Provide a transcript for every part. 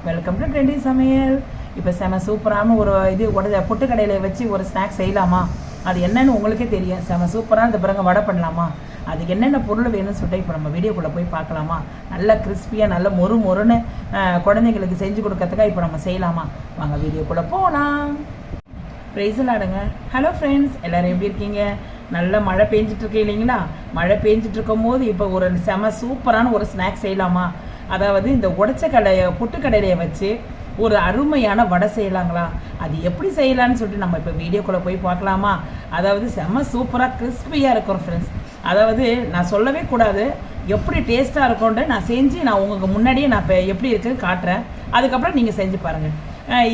Welcome to trendy சமையல். இப்போ செம சூப்பரான ஒரு இது பொட்டு கடையில் வச்சு ஒரு ஸ்நாக்ஸ் செய்யலாமா? அது என்னன்னு உங்களுக்கே தெரியும். செம சூப்பரான இந்த பிறகு வடை பண்ணலாமா? அதுக்கு என்னென்ன பொருள் வேணும்னு சொல்லிட்டு இப்போ நம்ம வீடியோக்குள்ளே போய் பார்க்கலாமா? நல்லா கிறிஸ்பியாக நல்ல மொறுன்னு குழந்தைங்களுக்கு செஞ்சு கொடுக்கறதுக்காக இப்போ நம்ம செய்யலாமா? வாங்க வீடியோக்குள்ளே போகலாம். ப்ரைஸில் ஹலோ ஃப்ரெண்ட்ஸ், எல்லோரும் எப்படி இருக்கீங்க? நல்ல மழை பெஞ்சிட்ருக்கு இல்லைங்களா? மழை பெஞ்சிட்டு இருக்கும் போது இப்போ ஒரு செம சூப்பரான ஒரு ஸ்நாக்ஸ் செய்யலாமா? அதாவது இந்த உடைச்ச பொட்டுக்கடலையை வச்சு ஒரு அருமையான வடை செய்யலாங்களா? அது எப்படி செய்யலான்னு சொல்லிட்டு நம்ம இப்போ வீடியோக்குள்ளே போய் பார்க்கலாமா? அதாவது செம்ம சூப்பராக கிறிஸ்பியாக இருக்கும் ஃப்ரெண்ட்ஸ். அதாவது நான் சொல்லவே கூடாது, எப்படி டேஸ்ட்டாக இருக்கும்னு நான் செஞ்சு உங்களுக்கு முன்னாடியே நான் இப்போ எப்படி இருக்குன்னு காட்டுறேன். அதுக்கப்புறம் நீங்கள் செஞ்சு பாருங்கள்.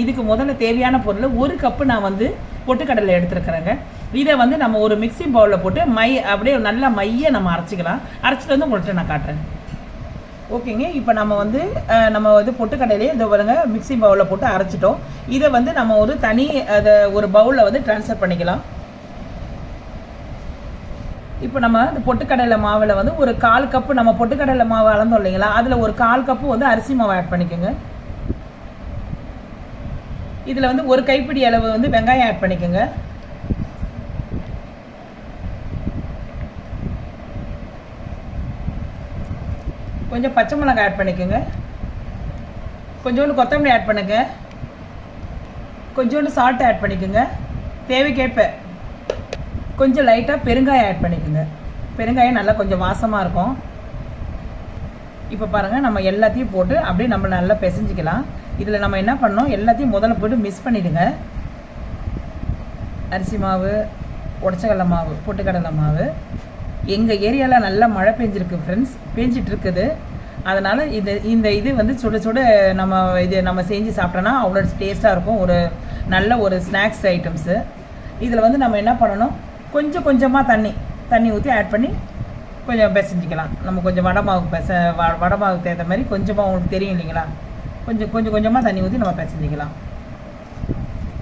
இதுக்கு முதல்ல தேவையான பொருள் 1 கப்பு நான் பொட்டுக்கடலை எடுத்துருக்குறேங்க. இதை நம்ம ஒரு மிக்ஸி பவுலில் போட்டு அப்படியே நல்லா மைய நம்ம அரைச்சிக்கலாம். அரைச்சிட்டு உங்கள்கிட்ட நான் காட்டுறேன். ஓகேங்க. இப்போ நம்ம பொட்டுக்கடலையே இந்த பாருங்க மிக்ஸி பவுலில் போட்டு அரைச்சிட்டோம். இதை நம்ம ஒரு தனி ஒரு பவுலில் ட்ரான்ஸ்ஃபர் பண்ணிக்கலாம். இப்போ நம்ம இந்த பொட்டுக்கடலை மாவில் ஒரு 1/4 கப்பு நம்ம பொட்டுக்கடலை மாவு அளந்தோம் இல்லைங்களா? அதில் ஒரு 1/4 கப்பு அரிசி மாவு ஆட் பண்ணிக்கோங்க. இதில் 1 கைப்பிடி அளவு வெங்காயம் ஆட் பண்ணிக்கோங்க. கொஞ்சம் பச்சை மிளகாய் ஆட் பண்ணிக்கோங்க. கொஞ்சோண்டு கொத்தமல்லி ஆட் பண்ணுங்க. கொஞ்சோண்டு சால்ட் ஆட் பண்ணிக்கோங்க. தேவைக்கேற்ப கொஞ்சம் லைட்டாக பெருங்காயம் ஆட் பண்ணிக்கோங்க. பெருங்காயம் நல்லா கொஞ்சம் வாசமாக இருக்கும். இப்போ பாருங்கள், நம்ம எல்லாத்தையும் போட்டு அப்படியே நம்ம நல்லா பிசைஞ்சிக்கலாம். இதில் நம்ம என்ன பண்ணோம், எல்லாத்தையும் முதல்ல போட்டு மிக்ஸ் பண்ணிவிடுங்க. அரிசி மாவு, உடச்சக்கடலை மாவு, பொட்டுக்கடலை மாவு. எங்கள் ஏரியாவில் நல்லா மழை பெஞ்சிருக்கு ஃப்ரெண்ட்ஸ், பெஞ்சிட்டு இருக்குது. அதனால் இது சுட சுட நம்ம செஞ்சு சாப்பிட்டோன்னா அவ்வளோ டேஸ்ட்டாக இருக்கும். ஒரு நல்ல ஒரு ஸ்நாக்ஸ் ஐட்டம்ஸு. இதில் நம்ம என்ன பண்ணணும், கொஞ்சம் கொஞ்சமாக தண்ணி ஊற்றி ஆட் பண்ணி கொஞ்சம் பிசைஞ்சிக்கலாம். நம்ம கொஞ்சம் வடமாவுக்கு தேர்ந்த மாதிரி கொஞ்சமாக உங்களுக்கு தெரியும் இல்லைங்களா? கொஞ்சமாக தண்ணி ஊற்றி நம்ம பிசைஞ்சிக்கலாம்.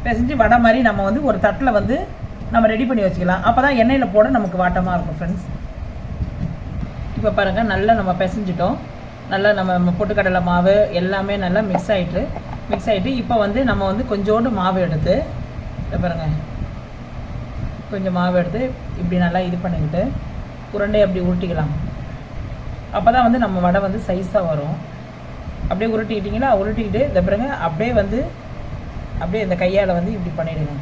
பிசைஞ்சு வடை மாதிரி நம்ம ஒரு தட்டில் நம்ம ரெடி பண்ணி வச்சுக்கலாம். அப்போ தான் எண்ணெயில் போட நமக்கு வாட்டமாக இருக்கும் ஃப்ரெண்ட்ஸ். இப்போ பாருங்கள், நல்லா நம்ம பிசைஞ்சிட்டோம். நல்லா நம்ம பொட்டுக்கடலை மாவு எல்லாமே நல்லா மிக்ஸ் ஆகிட்டு இப்போ நம்ம கொஞ்சோண்டு மாவு எடுத்து பாருங்கள், கொஞ்சம் மாவு எடுத்து இப்படி நல்லா இது பண்ணிக்கிட்டு உருண்டை அப்படி உருட்டிக்கலாம். அப்போ தான் நம்ம வடை சைஸாக வரும். அப்படியே உருட்டிக்கிட்டிங்களா? உருட்டிக்கிட்டு இந்த பாருங்க அப்படியே இந்த கையால் இப்படி பண்ணிவிடுங்க.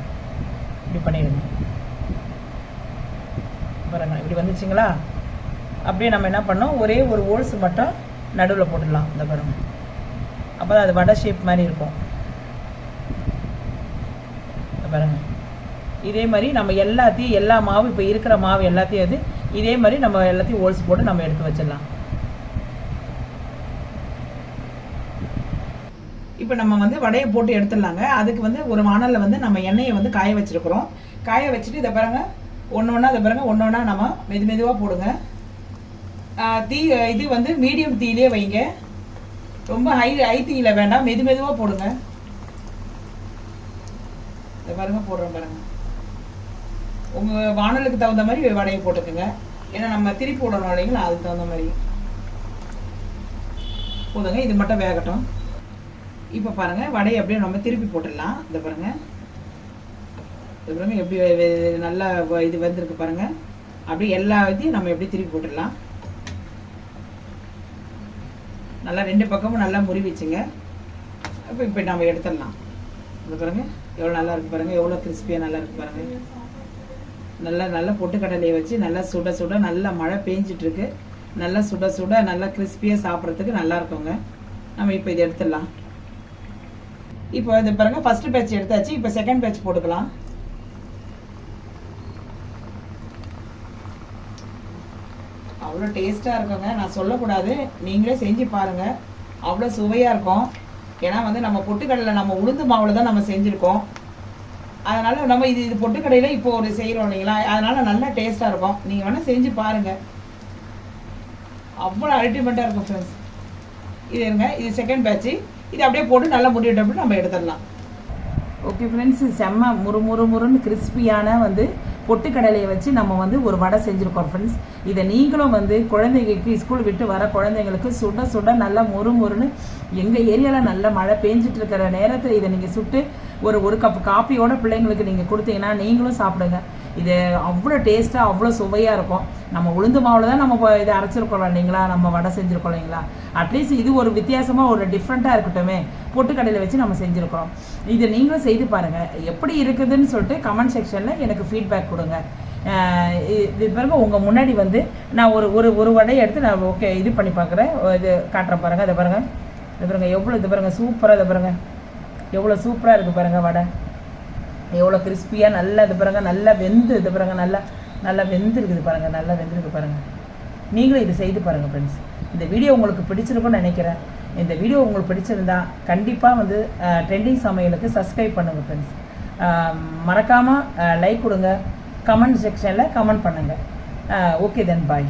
பாருங்க, இப்படி வந்துச்சுங்களா? அப்படியே நம்ம என்ன பண்ணோம், ஒரே ஒரு ஹோல்ஸ் மட்டும் நடுவில் போட்டுடலாம். இந்த பாருங்க, அப்போ தான் அது வடை ஷேப் மாதிரி இருக்கும். பாருங்க, இதே மாதிரி நம்ம எல்லா மாவு இப்போ இருக்கிற மாவு எல்லாத்தையும் இதே மாதிரி நம்ம எல்லாத்தையும் ஹோல்ஸ் போட்டு நம்ம எடுத்து வச்சிடலாம். இப்போ நம்ம வடையை போட்டு எடுத்துடலாங்க. அதுக்கு ஒரு வானலில் நம்ம எண்ணெயை காய வச்சிருக்கிறோம். காய வச்சுட்டு இதை பாருங்க, ஒன்று ஒன்றா நம்ம மெதுவாக போடுங்க. தீ இது மீடியம் தீயிலே வைங்க. ரொம்ப ஹை தீயில வேண்டாம், மெதுவாக போடுங்க. இதை பாருங்க, போடுறோம் பாருங்க. உங்கள் வானலுக்கு தகுந்த மாதிரி வடையை போட்டுக்குங்க. ஏன்னா நம்ம திருப்பி போடணும் இல்லைங்களா? அதுக்கு தகுந்த மாதிரி போதுங்க. இது மட்டும் வேகட்டும். இப்போ பாருங்கள், வடையை அப்படியே நம்ம திருப்பி போட்டுடலாம். இதை பாருங்கள், எப்படி நல்லா இது வந்திருக்கு பாருங்கள். அப்படி எல்லா இதையும் நம்ம எப்படி திருப்பி போட்டுடலாம். நல்லா 2 பக்கமும் நல்லா முறிவிச்சுங்க. இப்போ நம்ம எடுத்துடலாம். இது பாருங்கள், எவ்வளோ நல்லா இருக்குது பாருங்கள், எவ்வளோ கிறிஸ்பியாக நல்லா இருக்குது பாருங்கள். நல்லா பொட்டுக்கடலையை வச்சு நல்லா சுட சுட நல்லா மழை பெஞ்சிட்ருக்கு. நல்லா சுட சுட நல்லா கிறிஸ்பியாக சாப்பிட்றதுக்கு நல்லா இருக்குங்க. நம்ம இப்போ இதை எடுத்துடலாம். இப்போ இது பாருங்கள், ஃபர்ஸ்ட் பேட்ச் எடுத்தாச்சு. இப்போ செகண்ட் பேட்ச் போட்டுக்கலாம். அவ்வளோ டேஸ்ட்டாக இருக்குங்க. நான் சொல்லக்கூடாது, நீங்களே செஞ்சு பாருங்கள். அவ்வளோ சுவையாக இருக்கும். ஏன்னா நம்ம பொட்டுக்கடலை நம்ம உளுந்து மாவில் தான் நம்ம செஞ்சுருக்கோம். அதனால் நம்ம இது பொட்டுக்கடையில் இப்போ ஒரு செய்கிறோம் இல்லைங்களா? அதனால் நல்லா டேஸ்ட்டாக இருக்கும். நீங்கள் வேணால் செஞ்சு பாருங்கள். அவ்வளோ அல்டிமேட்டாக இருக்கும் ஃப்ரெண்ட்ஸ். இது செகண்ட் பேட்ச்சு. இது அப்படியே போட்டு நல்லா முடிவிட்டு நம்ம எடுத்துடலாம். ஓகே ஃப்ரெண்ட்ஸ், செம்ம முறுன்னு கிறிஸ்பியான பொட்டுக்கடலையை வச்சு நம்ம வந்து ஒரு வடை செஞ்சுருக்கோம் ஃப்ரெண்ட்ஸ். இதை நீங்களும் வந்து குழந்தைங்களுக்கு ஸ்கூல் விட்டு வர குழந்தைங்களுக்கு சுட சுட நல்லா மொறுன்னு எங்கள் ஏரியாவில் நல்ல மழை பேஞ்சிட்டு இருக்கிற நேரத்தில் இதை நீங்கள் சுட்டு ஒரு கப் காப்பியோட பிள்ளைங்களுக்கு நீங்கள் கொடுத்தீங்கன்னா நீங்களும் சாப்பிடுங்க. இது அவ்வளோ டேஸ்ட்டாக அவ்வளோ சுவையாக இருக்கும். நம்ம உளுந்து மாவில் தான் நம்ம இதை அரைச்சிருக்கோம் இல்லைங்களா, நம்ம வடை செஞ்சுருக்கோம் இல்லைங்களா. அட்லீஸ்ட் இது ஒரு வித்தியாசமாக ஒரு டிஃப்ரெண்ட்டாக இருக்கட்டுமே, பொட்டுக்கடையில் வச்சு நம்ம செஞ்சுருக்கிறோம். இதை நீங்களும் செய்து பாருங்கள், எப்படி இருக்குதுன்னு சொல்லிட்டு கமெண்ட் செக்ஷனில் எனக்கு ஃபீட்பேக் கொடுங்க. இது பிறகு உங்கள் முன்னாடி வந்து நான் ஒரு வடையை எடுத்து நான் ஓகே இது பண்ணி பார்க்குறேன். இது காட்டுறேன் பாருங்கள். இதை பாருங்கள், இது பாருங்கள் எவ்வளோ, இது பாருங்கள் சூப்பராக, இதை பாருங்கள் எவ்வளோ சூப்பராக இருக்குது பாருங்கள் வடை, எவ்வளோ கிறிஸ்பியாக நல்லா இது பாருங்கள், நல்லா வெந்து இது பாருங்கள், நல்லா வெந்துருக்குது பாருங்கள், நல்லா வெந்திருக்கு பாருங்கள். நீங்களும் இது செய்து பாருங்கள் ஃப்ரெண்ட்ஸ். இந்த வீடியோ உங்களுக்கு பிடிச்சிருக்குன்னு நினைக்கிறேன். இந்த வீடியோ உங்களுக்கு பிடிச்சிருந்தா கண்டிப்பாக வந்து ட்ரெண்டிங் சமையலுக்கு சப்ஸ்கிரைப் பண்ணுங்கள் ஃப்ரெண்ட்ஸ். மறக்காமல் லைக் கொடுங்க, கமெண்ட் செக்ஷனில் கமெண்ட் பண்ணுங்கள். ஓகே தென் பாய்.